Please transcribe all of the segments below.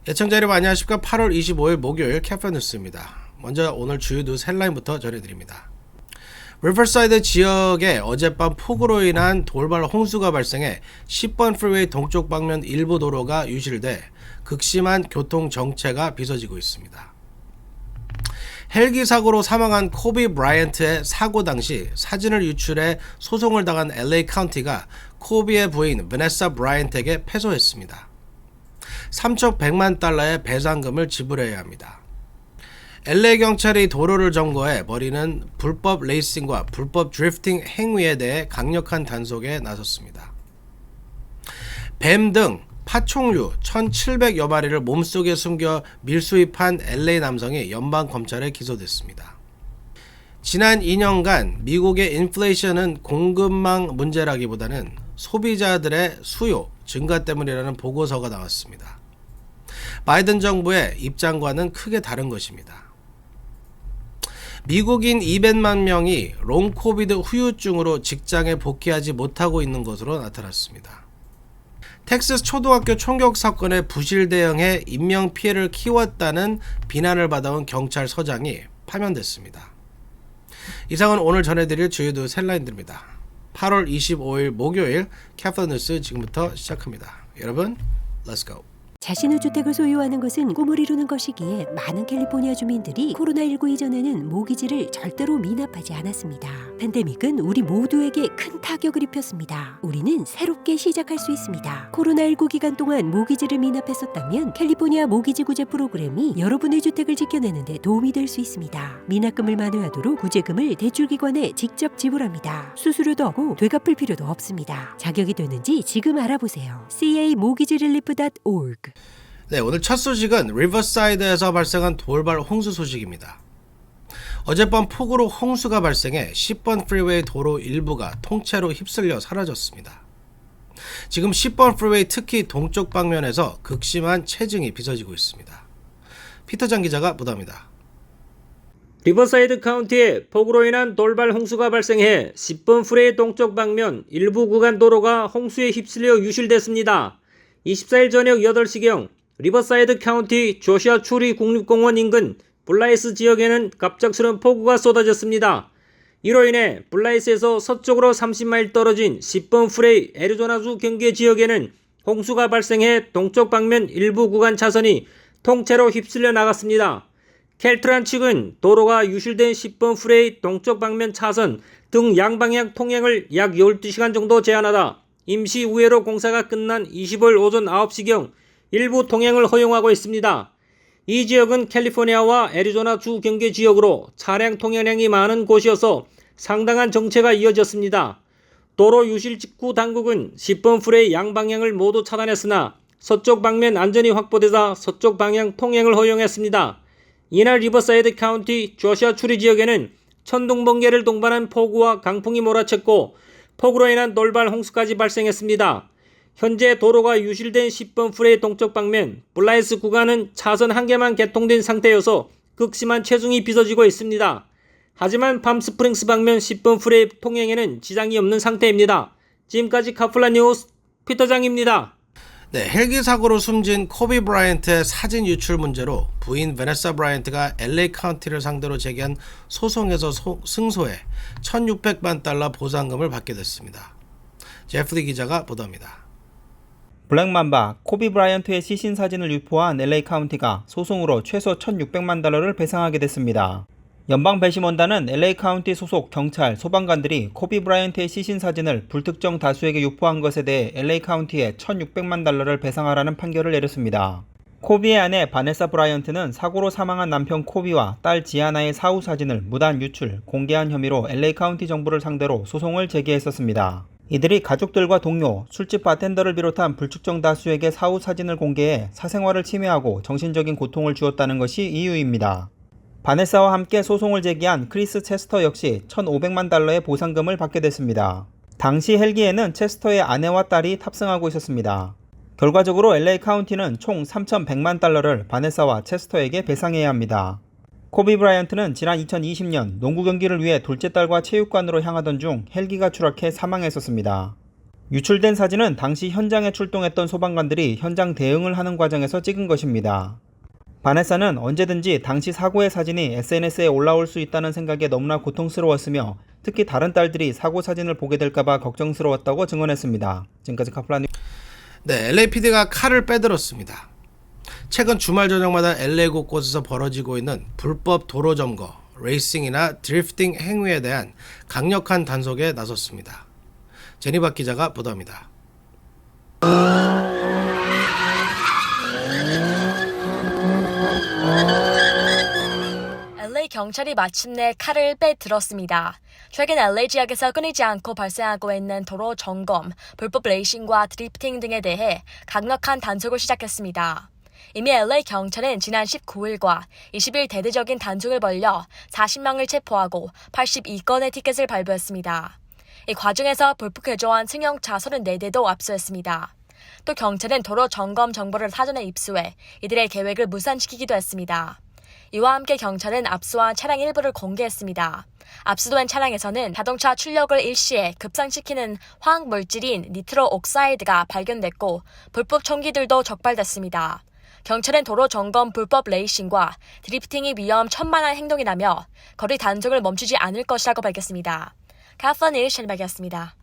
애청자 여러분 안녕하십니까. 8월 25일 목요일 캐파 뉴스입니다. 먼저 오늘 주요 뉴스 헬라인부터 전해드립니다. 리버사이드 지역에 어젯밤 폭우로 인한 돌발 홍수가 발생해 10번 프리웨이 동쪽 방면 일부 도로가 유실돼 극심한 교통 정체가 빚어지고 있습니다. 헬기 사고로 사망한 코비 브라이언트의 사고 당시 사진을 유출해 소송을 당한 LA 카운티가 코비의 부인 베네사 브라이언트에게 패소했습니다. 3,100만 달러의 배상금을 지불해야 합니다. LA 경찰이 도로를 점거해 벌이는 불법 레이싱과 불법 드리프팅 행위에 대해 강력한 단속에 나섰습니다. 뱀 등 파충류 1,700여 마리를 몸속에 숨겨 밀수입한 LA 남성이 연방검찰에 기소됐습니다. 지난 2년간 미국의 인플레이션은 공급망 문제라기보다는 소비자들의 수요 증가 때문이라는 보고서가 나왔습니다. 바이든 정부의 입장과는 크게 다른 것입니다. 미국인 200만 명이 롱 코비드 후유증으로 직장에 복귀하지 못하고 있는 것으로 나타났습니다. 텍사스 초등학교 총격 사건에 부실 대응해 인명피해를 키웠다는 비난을 받아온 경찰서장이 파면됐습니다. 이상은 오늘 전해드릴 주요 뉴스 헬라인들입니다. 8월 25일 목요일 캐파 뉴스 지금부터 시작합니다. 여러분, Let's go. 자신의 주택을 소유하는 것은 꿈을 이루는 것이기에 많은 캘리포니아 주민들이 코로나19 이전에는 모기지를 절대로 미납하지 않았습니다. 팬데믹은 우리 모두에게 큰 타격을 입혔습니다. 우리는 새롭게 시작할 수 있습니다. 코로나19 기간 동안 모기지를 미납했었다면 캘리포니아 모기지 구제 프로그램이 여러분의 주택을 지켜내는 데 도움이 될 수 있습니다. 미납금을 만회하도록 구제금을 대출기관에 직접 지불합니다. 수수료도 없고 되갚을 필요도 없습니다. 자격이 되는지 지금 알아보세요. camogigirelief.org. 네, 오늘 첫 소식은 리버사이드에서 발생한 돌발 홍수 소식입니다. 어젯밤 폭우로 홍수가 발생해 10번 프리웨이 도로 일부가 통째로 휩쓸려 사라졌습니다. 지금 10번 프리웨이 특히 동쪽 방면에서 극심한 체증이 빚어지고 있습니다. 피터장 기자가 보도합니다. 리버사이드 카운티에 폭우로 인한 돌발 홍수가 발생해 10번 프리웨이 동쪽 방면 일부 구간 도로가 홍수에 휩쓸려 유실됐습니다. 24일 저녁 8시경 리버사이드 카운티 조시아 추리 국립공원 인근 블라이스 지역에는 갑작스런 폭우가 쏟아졌습니다. 이로 인해 블라이스에서 서쪽으로 30마일 떨어진 10번 프레이 애리조나주 경계 지역에는 홍수가 발생해 동쪽 방면 일부 구간 차선이 통째로 휩쓸려 나갔습니다. 켈트란 측은 도로가 유실된 10번 프레이 동쪽 방면 차선 등 양방향 통행을 약 12시간 정도 제한하다 임시 우회로 공사가 끝난 25일 오전 9시경 일부 통행을 허용하고 있습니다. 이 지역은 캘리포니아와 애리조나 주 경계 지역으로 차량 통행량이 많은 곳이어서 상당한 정체가 이어졌습니다. 도로 유실 직후 당국은 10번 프레이 양방향을 모두 차단했으나 서쪽 방면 안전이 확보되자 서쪽 방향 통행을 허용했습니다. 이날 리버사이드 카운티 조시아 추리 지역에는 천둥 번개를 동반한 폭우와 강풍이 몰아쳤고 폭우로 인한 돌발 홍수까지 발생했습니다. 현재 도로가 유실된 10번 프레이 동쪽 방면 블라이스 구간은 차선 한 개만 개통된 상태여서 극심한 체증이 빚어지고 있습니다. 하지만 팜스프링스 방면 10번 프레이 통행에는 지장이 없는 상태입니다. 지금까지 카플라 뉴스 피터장입니다. 네, 헬기 사고로 숨진 코비 브라이언트의 사진 유출 문제로 부인 베네사 브라이언트가 LA 카운티를 상대로 제기한 소송에서 승소해 1,600만 달러 보상금을 받게 됐습니다. 제프리 기자가 보도합니다. 블랙맘바 코비 브라이언트의 시신 사진을 유포한 LA 카운티가 소송으로 최소 1,600만 달러를 배상하게 됐습니다. 연방 배심원단은 LA 카운티 소속 경찰, 소방관들이 코비 브라이언트의 시신 사진을 불특정 다수에게 유포한 것에 대해 LA 카운티에 1,600만 달러를 배상하라는 판결을 내렸습니다. 코비의 아내 바네사 브라이언트는 사고로 사망한 남편 코비와 딸 지아나의 사후 사진을 무단 유출, 공개한 혐의로 LA 카운티 정부를 상대로 소송을 제기했었습니다. 이들이 가족들과 동료, 술집 바텐더를 비롯한 불특정 다수에게 사후 사진을 공개해 사생활을 침해하고 정신적인 고통을 주었다는 것이 이유입니다. 바네사와 함께 소송을 제기한 크리스 체스터 역시 1,500만 달러의 보상금을 받게 됐습니다. 당시 헬기에는 체스터의 아내와 딸이 탑승하고 있었습니다. 결과적으로 LA 카운티는 총 3,100만 달러를 바네사와 체스터에게 배상해야 합니다. 코비 브라이언트는 지난 2020년 농구 경기를 위해 둘째 딸과 체육관으로 향하던 중 헬기가 추락해 사망했었습니다. 유출된 사진은 당시 현장에 출동했던 소방관들이 현장 대응을 하는 과정에서 찍은 것입니다. 바네사는 언제든지 당시 사고의 사진이 SNS에 올라올 수 있다는 생각에 너무나 고통스러웠으며 특히 다른 딸들이 사고 사진을 보게 될까봐 걱정스러웠다고 증언했습니다. 지금까지 카플라 뉴스. 네, LAPD가 칼을 빼들었습니다. 최근 주말 저녁마다 LA 곳곳에서 벌어지고 있는 불법 도로 점거, 레이싱이나 드리프팅 행위에 대한 강력한 단속에 나섰습니다. 제니박 기자가 보도합니다. LA 경찰이 마침내 칼을 빼들었습니다. 최근 LA 지역에서 끊이지 않고 발생하고 있는 도로 점검, 불법 레이싱과 드리프팅 등에 대해 강력한 단속을 시작했습니다. 이미 LA 경찰은 지난 19일과 20일 대대적인 단속을 벌여 40명을 체포하고 82건의 티켓을 발부했습니다. 이 과정에서 불법 개조한 승용차 34대도 압수했습니다. 또 경찰은 도로 점검 정보를 사전에 입수해 이들의 계획을 무산시키기도 했습니다. 이와 함께 경찰은 압수한 차량 일부를 공개했습니다. 압수된 차량에서는 자동차 출력을 일시에 급상시키는 화학 물질인 니트로 옥사이드가 발견됐고 불법 총기들도 적발됐습니다. 경찰은 도로 점검 불법 레이싱과 드리프팅이 위험 천만한 행동이라며 거리 단속을 멈추지 않을 것이라고 밝혔습니다. 카플라 뉴스 제니박이었습니다.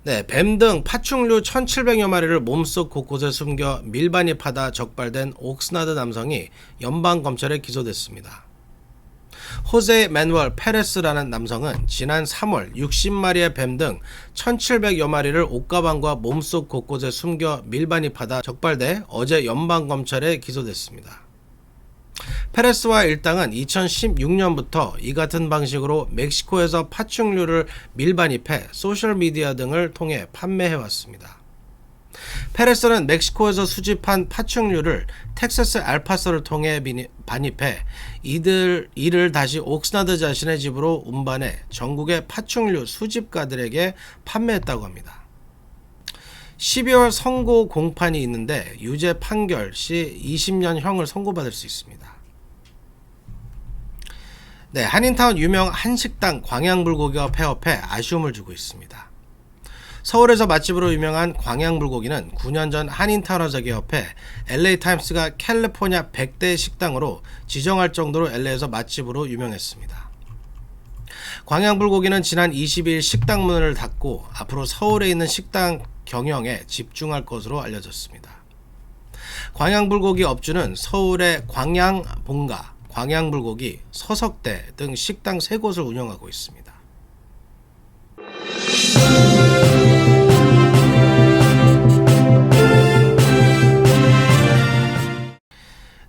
네, 뱀 등 파충류 1,700여 마리를 몸속 곳곳에 숨겨 밀반입하다 적발된 옥스나드 남성이 연방검찰에 기소됐습니다. 호세 매누얼 페레스라는 남성은 지난 3월 60마리의 뱀 등 1,700여 마리를 옷가방과 몸속 곳곳에 숨겨 밀반입하다 적발돼 어제 연방검찰에 기소됐습니다. 페레스와 일당은 2016년부터 이 같은 방식으로 멕시코에서 파충류를 밀반입해 소셜미디어 등을 통해 판매해왔습니다. 페레스는 멕시코에서 수집한 파충류를 텍사스 알파소를 통해 반입해 이를 다시 옥스나드 자신의 집으로 운반해 전국의 파충류 수집가들에게 판매했다고 합니다. 12월 선고 공판이 있는데 유죄 판결 시 20년형을 선고받을 수 있습니다. 네, 한인타운 유명 한식당 광양불고기가 폐업해 아쉬움을 주고 있습니다. 서울에서 맛집으로 유명한 광양불고기는 9년 전 한인타운에서 개업해 LA타임스가 캘리포니아 100대 식당으로 지정할 정도로 LA에서 맛집으로 유명했습니다. 광양불고기는 지난 22일 식당 문을 닫고 앞으로 서울에 있는 식당 경영에 집중할 것으로 알려졌습니다. 광양불고기 업주는 서울의 광양본가, 광양불고기, 서석대 등 식당 3곳을 운영하고 있습니다.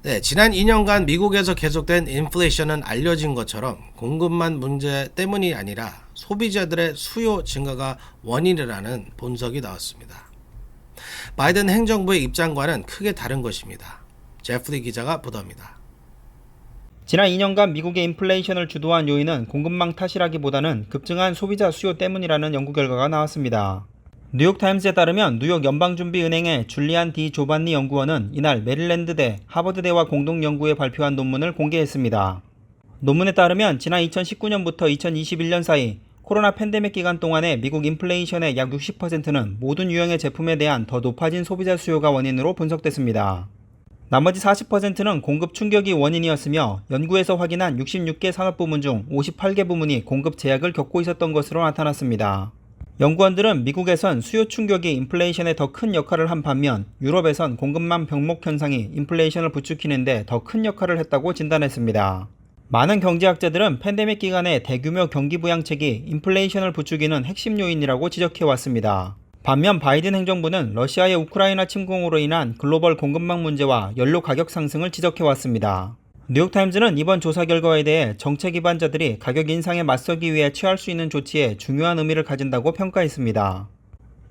네, 지난 2년간 미국에서 계속된 인플레이션은 알려진 것처럼 공급만 문제 때문이 아니라 소비자들의 수요 증가가 원인이라는 분석이 나왔습니다. 바이든 행정부의 입장과는 크게 다른 것입니다. 제프리 기자가 보도합니다. 지난 2년간 미국의 인플레이션을 주도한 요인은 공급망 탓이라기보다는 급증한 소비자 수요 때문이라는 연구 결과가 나왔습니다. 뉴욕타임스에 따르면 뉴욕 연방준비은행의 줄리안 디 조반니 연구원은 이날 메릴랜드대, 하버드대와 공동연구에 발표한 논문을 공개했습니다. 논문에 따르면 지난 2019년부터 2021년 사이 코로나 팬데믹 기간 동안의 미국 인플레이션의 약 60%는 모든 유형의 제품에 대한 더 높아진 소비자 수요가 원인으로 분석됐습니다. 나머지 40%는 공급 충격이 원인이었으며 연구에서 확인한 66개 산업부문 중 58개 부문이 공급 제약을 겪고 있었던 것으로 나타났습니다. 연구원들은 미국에선 수요 충격이 인플레이션에 더 큰 역할을 한 반면 유럽에선 공급망 병목 현상이 인플레이션을 부추기는데 더 큰 역할을 했다고 진단했습니다. 많은 경제학자들은 팬데믹 기간에 대규모 경기 부양책이 인플레이션을 부추기는 핵심 요인이라고 지적해왔습니다. 반면 바이든 행정부는 러시아의 우크라이나 침공으로 인한 글로벌 공급망 문제와 연료 가격 상승을 지적해왔습니다. 뉴욕타임즈는 이번 조사 결과에 대해 정책 기반자들이 가격 인상에 맞서기 위해 취할 수 있는 조치에 중요한 의미를 가진다고 평가했습니다.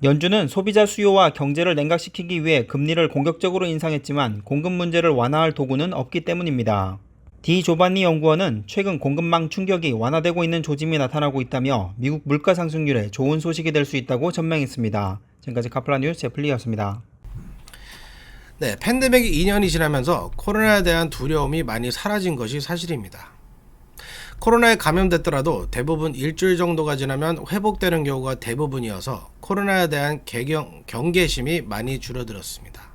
연준은 소비자 수요와 경제를 냉각시키기 위해 금리를 공격적으로 인상했지만 공급 문제를 완화할 도구는 없기 때문입니다. 디 조반니 연구원은 최근 공급망 충격이 완화되고 있는 조짐이 나타나고 있다며 미국 물가 상승률에 좋은 소식이 될 수 있다고 전망했습니다. 지금까지 카플라 뉴스 제플리였습니다. 네, 팬데믹이 2년이 지나면서 코로나에 대한 두려움이 많이 사라진 것이 사실입니다. 코로나에 감염됐더라도 대부분 일주일 정도가 지나면 회복되는 경우가 대부분이어서 코로나에 대한 경계심이 많이 줄어들었습니다.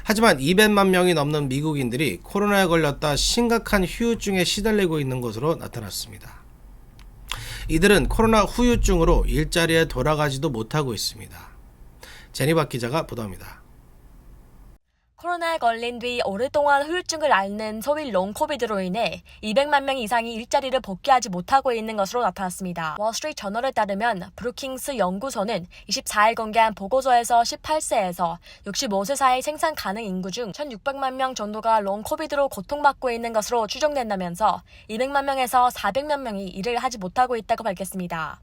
하지만 200만 명이 넘는 미국인들이 코로나에 걸렸다 심각한 후유증에 시달리고 있는 것으로 나타났습니다. 이들은 코로나 후유증으로 일자리에 돌아가지도 못하고 있습니다. 제니박 기자가 보도합니다. 코로나에 걸린 뒤 오랫동안 후유증을 앓는 소위 롱코비드로 인해 200만 명 이상이 일자리를 복귀하지 못하고 있는 것으로 나타났습니다. 월스트리트 저널에 따르면 브루킹스 연구소는 24일 공개한 보고서에서 18세에서 65세 사이 생산 가능 인구 중 1,600만 명 정도가 롱코비드로 고통받고 있는 것으로 추정된다면서 200만 명에서 400만 명이 일을 하지 못하고 있다고 밝혔습니다.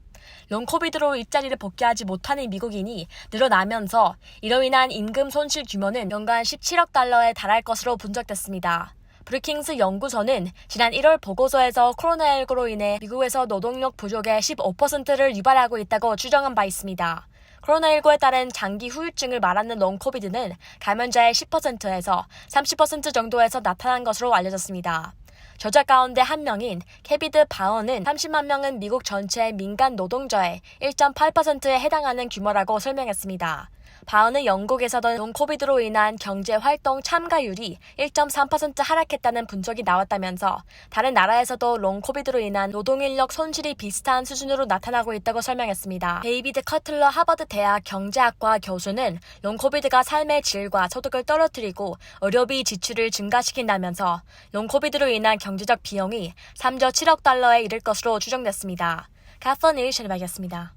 롱코비드로 일자리를 복귀하지 못하는 미국인이 늘어나면서 이로 인한 임금 손실 규모는 연간 17억 달러에 달할 것으로 분석됐습니다. 브루킹스 연구소는 지난 1월 보고서에서 코로나19로 인해 미국에서 노동력 부족의 15%를 유발하고 있다고 추정한 바 있습니다. 코로나19에 따른 장기 후유증을 말하는 롱코비드는 감염자의 10%에서 30% 정도에서 나타난 것으로 알려졌습니다. 저자 가운데 한 명인 케비드 바어는 30만 명은 미국 전체 민간 노동자의 1.8%에 해당하는 규모라고 설명했습니다. 바어는 영국에서도 롱코비드로 인한 경제활동 참가율이 1.3% 하락했다는 분석이 나왔다면서 다른 나라에서도 롱코비드로 인한 노동인력 손실이 비슷한 수준으로 나타나고 있다고 설명했습니다. 데이비드 커틀러 하버드 대학 경제학과 교수는 롱코비드가 삶의 질과 소득을 떨어뜨리고 의료비 지출을 증가시킨다면서 롱코비드로 인한 경제적 비용이 3조 7억 달러에 이를 것으로 추정됐습니다. 카플런 뉴스 전해드리겠습니다.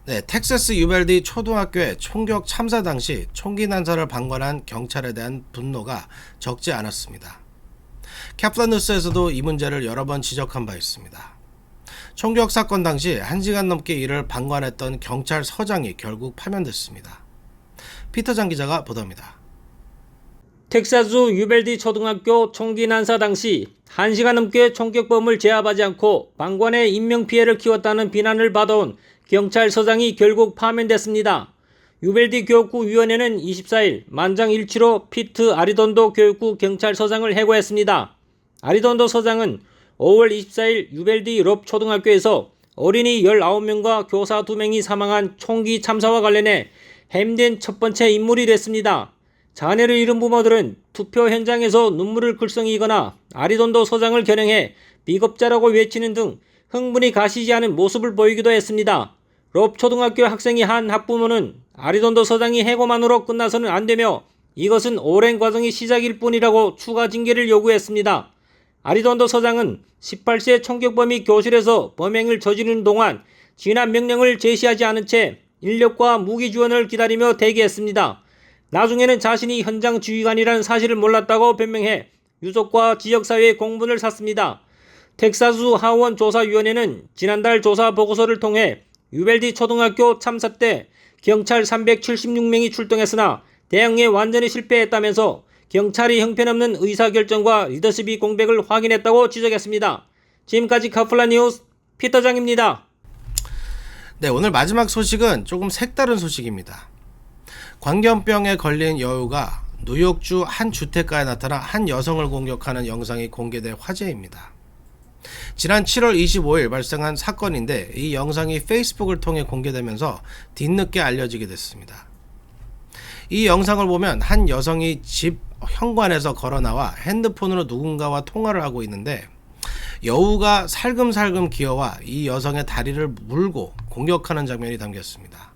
네, 텍사스 유벨디 초등학교의 총격 참사 당시 총기 난사를 방관한 경찰에 대한 분노가 적지 않았습니다. 캐플런 뉴스에서도 이 문제를 여러 번 지적한 바 있습니다. 총격 사건 당시 1시간 넘게 이를 방관했던 경찰서장이 결국 파면됐습니다. 피터장 기자가 보도합니다. 텍사스 유벨디 초등학교 총기 난사 당시 1시간 넘게 총격범을 제압하지 않고 방관에 인명피해를 키웠다는 비난을 받아온 경찰서장이 결국 파면됐습니다. 유벨디 교육부 위원회는 24일 만장일치로 피트 아리돈도 교육부 경찰서장을 해고했습니다. 아리돈도 서장은 5월 24일 유벨디 럽 초등학교에서 어린이 19명과 교사 2명이 사망한 총기 참사와 관련해 해임된 첫 번째 인물이 됐습니다. 자녀를 잃은 부모들은 투표 현장에서 눈물을 글썽이거나 아리돈도 서장을 겨냥해 비겁자라고 외치는 등 흥분이 가시지 않은 모습을 보이기도 했습니다. 럽 초등학교 학생이 한 학부모는 아리돈도 서장이 해고만으로 끝나서는 안 되며 이것은 오랜 과정의 시작일 뿐이라고 추가 징계를 요구했습니다. 아리돈도 서장은 18세 총격범이 교실에서 범행을 저지르는 동안 진압 명령을 제시하지 않은 채 인력과 무기 지원을 기다리며 대기했습니다. 나중에는 자신이 현장 지휘관이라는 사실을 몰랐다고 변명해 유족과 지역사회의 공분을 샀습니다. 텍사스 하원 조사위원회는 지난달 조사 보고서를 통해 유벨디 초등학교 참사 때 경찰 376명이 출동했으나 대응에 완전히 실패했다면서 경찰이 형편없는 의사결정과 리더십이 공백을 확인했다고 지적했습니다. 지금까지 카플란 뉴스 피터장입니다. 네, 오늘 마지막 소식은 조금 색다른 소식입니다. 광견병에 걸린 여우가 뉴욕주 한 주택가에 나타나 한 여성을 공격하는 영상이 공개돼 화제입니다. 지난 7월 25일 발생한 사건인데 이 영상이 페이스북을 통해 공개되면서 뒤늦게 알려지게 됐습니다. 이 영상을 보면 한 여성이 집 현관에서 걸어나와 핸드폰으로 누군가와 통화를 하고 있는데 여우가 살금살금 기어와 이 여성의 다리를 물고 공격하는 장면이 담겼습니다.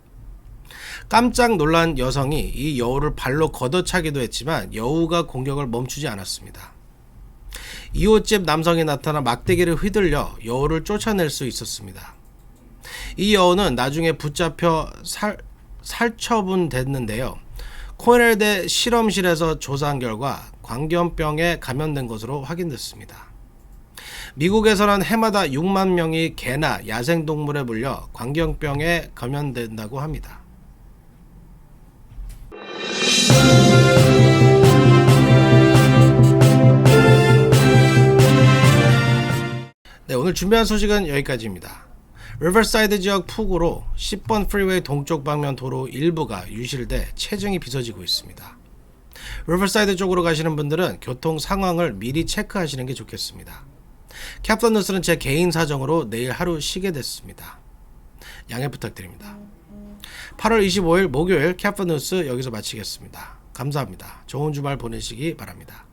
깜짝 놀란 여성이 이 여우를 발로 걷어차기도 했지만 여우가 공격을 멈추지 않았습니다. 이웃집 남성이 나타나 막대기를 휘둘려 여우를 쫓아낼 수 있었습니다. 이 여우는 나중에 붙잡혀 살처분됐는데요. 코넬대 실험실에서 조사한 결과 광견병에 감염된 것으로 확인됐습니다. 미국에서는 해마다 6만 명이 개나 야생동물에 물려 광견병에 감염된다고 합니다. 네, 오늘 준비한 소식은 여기까지입니다. 리버사이드 지역 폭우로 10번 프리웨이 동쪽 방면 도로 일부가 유실돼 체증이 빚어지고 있습니다. 리버사이드 쪽으로 가시는 분들은 교통 상황을 미리 체크하시는 게 좋겠습니다. 캡틴 뉴스는 제 개인 사정으로 내일 하루 쉬게 됐습니다. 양해 부탁드립니다. 8월 25일 목요일 캡틴 뉴스 여기서 마치겠습니다. 감사합니다. 좋은 주말 보내시기 바랍니다.